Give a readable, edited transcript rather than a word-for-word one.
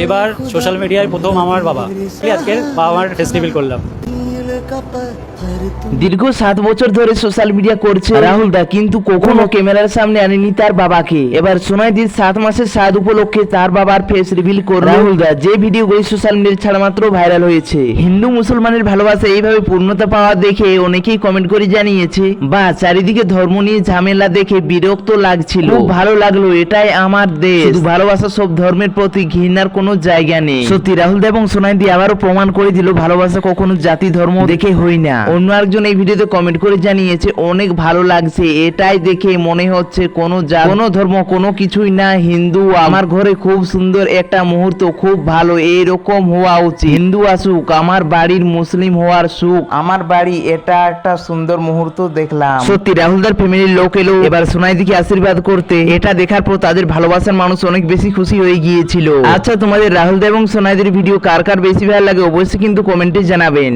এবার সোশ্যাল মিডিয়ায় প্রথম আমার বাবা, আজকে বাবা মার ফেস্টিভ্যাল করলাম। দীর্ঘ 7 বছর ধরে সোশ্যাল মিডিয়া করছে রাহুল দা, কিন্তু কখনো ক্যামেরার সামনে আনেনি তার বাবাকে। এবার সোনাইদির 7 মাসের 7 উপলক্ষে তার বাবার ফেস রিভিল করে রাহুল দা, যে ভিডিওগুলি সোশ্যাল মিডিয়া ছাড়া মাত্র ভাইরাল হয়েছে। হিন্দু মুসলমানের ভালোবাসা এইভাবে পূর্ণতা পাওয়া দেখে অনেকেই কমেন্ট করে জানিয়েছে, বা চারিদিকে ধর্ম নিয়ে ঝামেলা দেখে বিরক্ত লাগছিল, খুব ভালো লাগলো, এটাই আমার দেশ, শুধু ভালোবাসা, সব ধর্মের প্রতি ঘৃণার কোনো জায়গা নেই। সত্যি রাহুল দা এবং সোনাইদি আবারও প্রমাণ করে দিল ভালোবাসা কখনো জাতি ধর্ম দেখে হয় না। অন্য একজন এই ভিডিওতে কমেন্ট করে জানিয়েছে, অনেক ভালো লাগছে, এটাই দেখে মনে হচ্ছে কোনো জাতি কোনো ধর্ম কোনো কিছুই না, হিন্দু আমার ঘরে খুব সুন্দর একটা মুহূর্ত, খুব ভালো, এইরকম হওয়া উচিত। হিন্দু আসুক, আমার বাড়ির মুসলিম হওয়ার সুখ, আমার বাড়ি, এটা একটা সুন্দর মুহূর্ত দেখলাম। সত্যি রাহুলদার ফ্যামিলির লোক এলো এবার সোনাইদিকে আশীর্বাদ করতে, এটা দেখার পর তাদের ভালোবাসার মানুষ অনেক বেশি খুশি হয়ে গিয়েছিল। আচ্ছা, তোমাদের রাহুলদা এবং সোনাইদির ভিডিও কার কার বেশি ভালো লাগে অবশ্যই কিন্তু কমেন্টে জানাবেন।